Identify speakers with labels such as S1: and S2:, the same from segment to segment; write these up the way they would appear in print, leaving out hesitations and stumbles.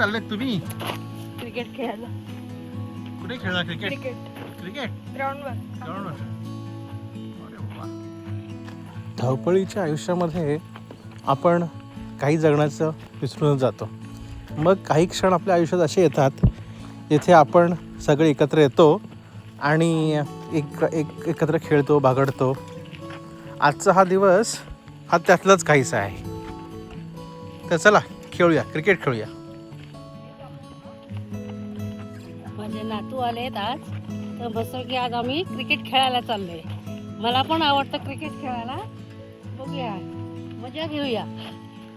S1: चाललेत तुम्ही?
S2: क्रिकेट खेळायला.
S1: कुठे खेळला क्रिकेट?
S2: क्रिकेट
S1: क्रिकेट
S2: ग्राउंडवर.
S1: ग्राउंडवर. अरे वा. धावपळीच्या आयुष्यामध्ये आपण काही जगण्याचं विसरून जातो. मग काही क्षण आपल्या आयुष्यात असे येतात जिथे आपण सगळे एकत्र येतो आणि एकत्र खेळतो, बागडतो. आजचा हा दिवस हा त्यातलाच काहीसा आहे. तर चला खेळूया, क्रिकेट खेळूया.
S2: माझे नातू आलेत आज, तर बसव की आज आम्ही क्रिकेट खेळायला चाललोय. मला पण आवडतं क्रिकेट खेळायला. बघूया, मजा घेऊया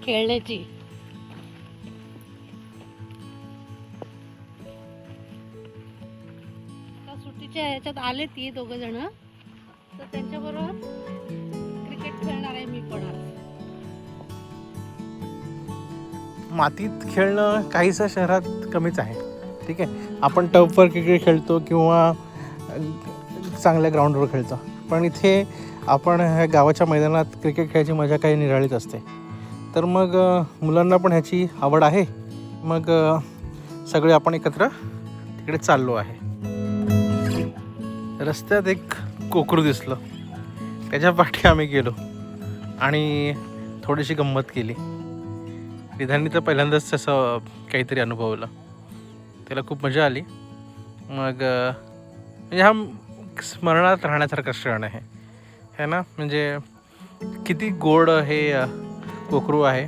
S2: खेळण्याची. आता सुट्टीच्या ह्याच्यात आले ती दोघं जण, तर त्यांच्याबरोबर क्रिकेट खेळणार आहे मी पण आज.
S1: मातीत खेळणं काहीसं शहरात कमीच आहे. ठीक आहे, आपण टर्फवर क्रिकेट खेळतो किंवा चांगल्या ग्राउंडवर खेळतो, पण इथे आपण ह्या गावाच्या मैदानात क्रिकेट खेळायची मजा काही निराळीच असते. तर मग मुलांना पण ह्याची आवड आहे. मग सगळे आपण एकत्र तिकडे चाललो आहे. रस्त्यात एक कोकरू दिसलं, त्याच्या पाठी आम्ही गेलो आणि थोडीशी गंमत केली. विधाननी तर पहिल्यांदाच तसं काहीतरी अनुभवलं, त्याला खूप मजा आली. मग म्हणजे हा स्मरणात राहण्यासारखा क्षण आहे ना. म्हणजे किती गोड हे कोकरू आहे.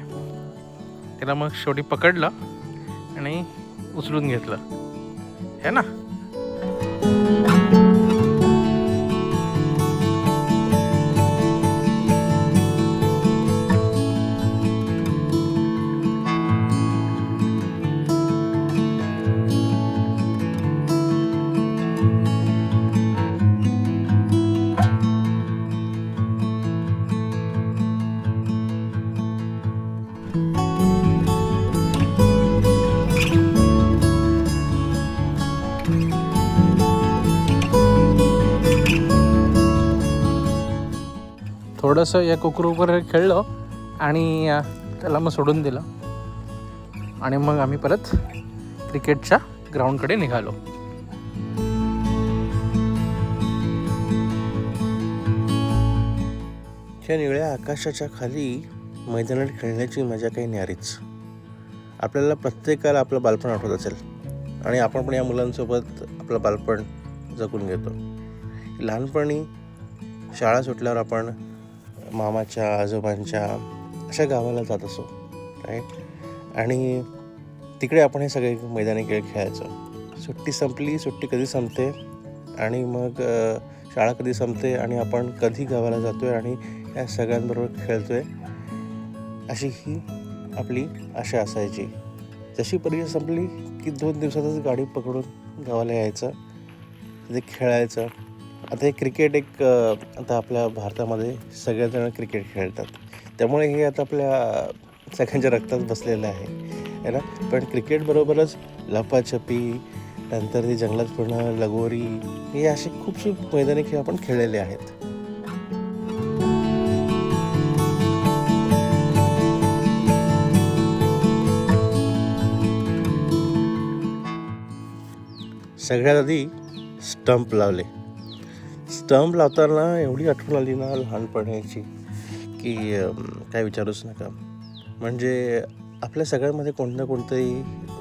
S1: त्याला मग शेवटी पकडलं आणि उचलून घेतलं है ना. थोडंसं या कोकरूवर खेळलं आणि त्याला मग सोडून दिलं आणि मग आम्ही परत क्रिकेटच्या ग्राउंडकडे निघालो. या निळ्या आकाशाच्या खाली मैदानात खेळण्याची मजा काही न्यारीच. आपल्याला प्रत्येकाला आपलं बालपण आठवत असेल आणि आपण पण या मुलांसोबत आपलं बालपण जगून घेतो. लहानपणी शाळा सुटल्यावर आपण मामाच्या आजोबांच्या अशा गावाला जात असो, राईट. आणि तिकडे आपण हे सगळे मैदानी खेळ खेळायचो. सुट्टी संपली, सुट्टी कधी संपते आणि मग शाळा कधी संपते आणि आपण कधी गावाला जातो आहे आणि या सगळ्यांबरोबर खेळतो आहे, अशी ही आपली आशा असायची. जशी परीक्षा संपली की 2 दिवसातच गाडी पकडून गावाला यायचं, तिथे खेळायचं. आता हे क्रिकेट आता आपल्या भारतामध्ये सगळेजण क्रिकेट खेळतात, त्यामुळे हे आता आपल्या सगळ्यांच्या रक्तात बसलेलं आहे ना. पण क्रिकेटबरोबरच लपाछपी, नंतर ते जंगलात फिरणं, लगोरी, हे असे खूपसे मैदानी खेळ आपण खेळलेले आहेत. सगळ्यात आधी स्टंप लावले. स्टंप लावताना एवढी आठवण आली ना लहानपणाची की काय विचारूच नका. म्हणजे आपल्या सगळ्यांमध्ये कोणतं ना कोणतंही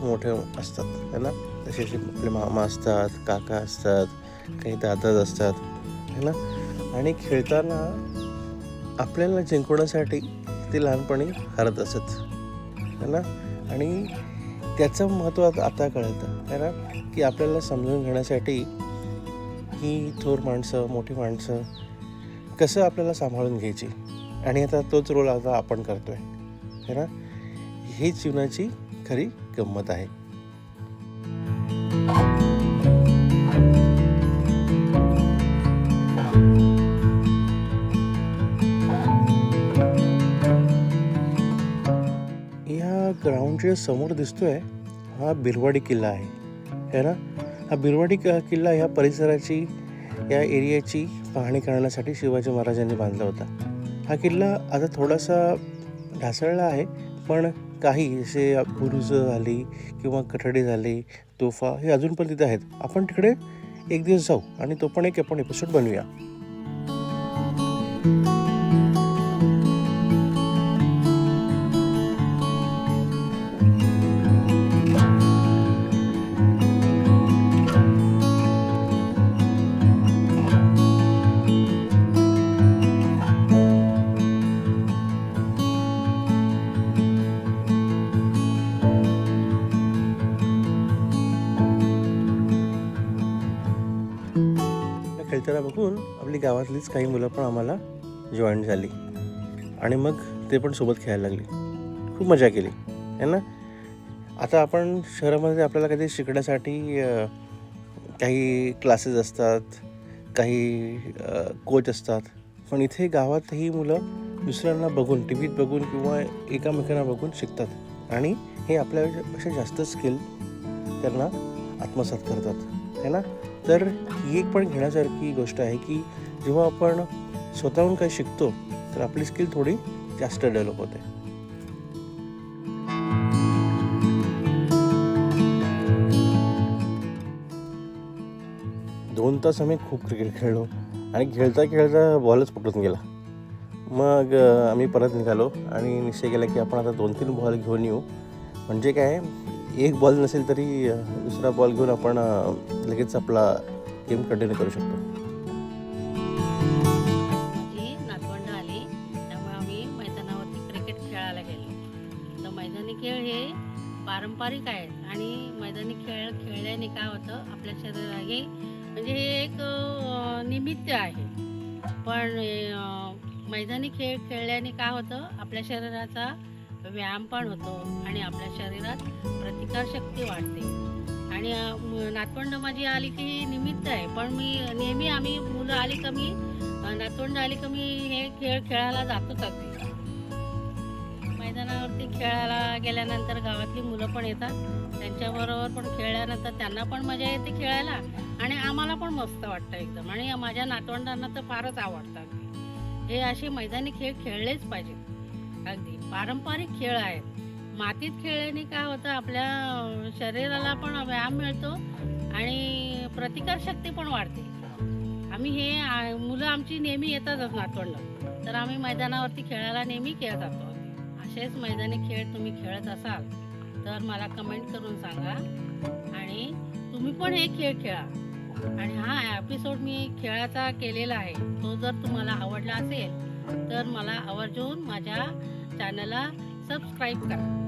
S1: मोठे असतात है ना. जसे आपले मामा असतात, काका असतात, काही दादाच असतात है ना. आणि खेळताना आपल्याला जिंकवण्यासाठी ते लहानपणी हरत असत है ना. आणि त्याचं महत्त्व आता कळतं है ना, की आपल्याला समजून घेण्यासाठी ही थोर माणसं, मोठी माणसं कसं आपल्याला सांभाळून घ्यायची. आणि आता तोच रोल आता आपण करतो आहे है ना. हीच जीवनाची खरी गंमत आहे. या ग्राउंडच्या समोर दिसतोय हा बिरवाडी किल्ला आहे ना. हा बिरवाडी किल्ला ह्या परिसराची, या एरियाची पाहणी करण्यासाठी शिवाजी महाराजांनी बांधला होता. हा किल्ला आता थोडासा ढासळला आहे, पण काही जसे बुरुज झाली किंवा कठडी झाली, तोफा हे अजून पण तिथे आहेत. आपण तिकडे एक दिवस जाऊ आणि तो पण एक आपण एपिसोड बनवूया. खेळताना बघून आपली गावातलीच काही मुलं पण आम्हाला जॉईन झाली आणि मग ते पण सोबत खेळायला लागली. खूप मजा केली आहे ना. आता आपण शहरामध्ये आपल्याला काहीतरी शिकण्यासाठी काही क्लासेस असतात, काही कोच असतात, पण इथे गावात ही मुलं दुसऱ्यांना बघून, टी व्हीत बघून किंवा एकामेकांना बघून शिकतात आणि हे आपल्यापेक्षा जास्त स्किल त्यांना आत्मसात करतात है ना. तर ही एक पण घेण्यासारखी गोष्ट आहे की जेव्हा आपण स्वतःहून काही शिकतो तर आपली स्किल थोडी जास्त डेव्हलप होते. दोन तास आम्ही खूप क्रिकेट खेळलो आणि खेळता खेळता बॉलच पकडून गेला. मग आम्ही परत निघालो आणि निश्चय केला की आपण आता 2-3 बॉल घेऊन येऊ. म्हणजे काय, एक बॉल नसेल तरी दुसरा बॉल घेऊन आपण लगेच आपला गेम कंटिन्यू करू शकतो.
S2: माझी नातवंड आली त्यामुळे आम्ही मैदानावरती क्रिकेट खेळायला गेलो. तर मैदानी खेळ हे पारंपरिक आहेत आणि मैदानी खेळ खेळल्याने काय होतं, आपल्या शरीराला म्हणजे हे एक निमित्त आहे. पण मैदानी खेळ खेळल्याने काय होतं, आपल्या शरीराचा व्यायाम पण होतो आणि आपल्या शरीरात प्रतिकारशक्ती वाढते. आणि नातवंड माझी आली की निमित्त आहे, पण मी नेहमी आम्ही मुलं आली का मी नातवंड आली का मी हे खेळ खेळायला जातोच अगदी. मैदानावरती खेळायला गेल्यानंतर गावातली मुलं पण येतात, त्यांच्याबरोबर पण खेळल्यानंतर त्यांना पण मजा येते खेळायला आणि आम्हाला पण मस्त वाटतं एकदम. आणि माझ्या नातवंडांना तर फारच आवडतात. हे असे मैदानी खेळ खेळलेच पाहिजेत. अगदी पारंपरिक खेळ आहेत. मातीत खेळल्याने काय होतं, आपल्या शरीराला पण व्यायाम मिळतो आणि प्रतिकारशक्ती पण वाढते. आम्ही हे मुलं आमची नेहमी येतातच नातवंड, तर आम्ही मैदानावरती खेळायला नेहमी खेळत जातो. असेच मैदानी खेळ तुम्ही खेळत असाल तर मला कमेंट करून सांगा आणि तुम्ही पण हे खेळ खेळा. आणि हा एपिसोड मी खेळाचा केलेला आहे, तो जर तुम्हाला आवडला असेल तर मला आवर्जून माझ्या चॅनलला सबस्क्राईब करा.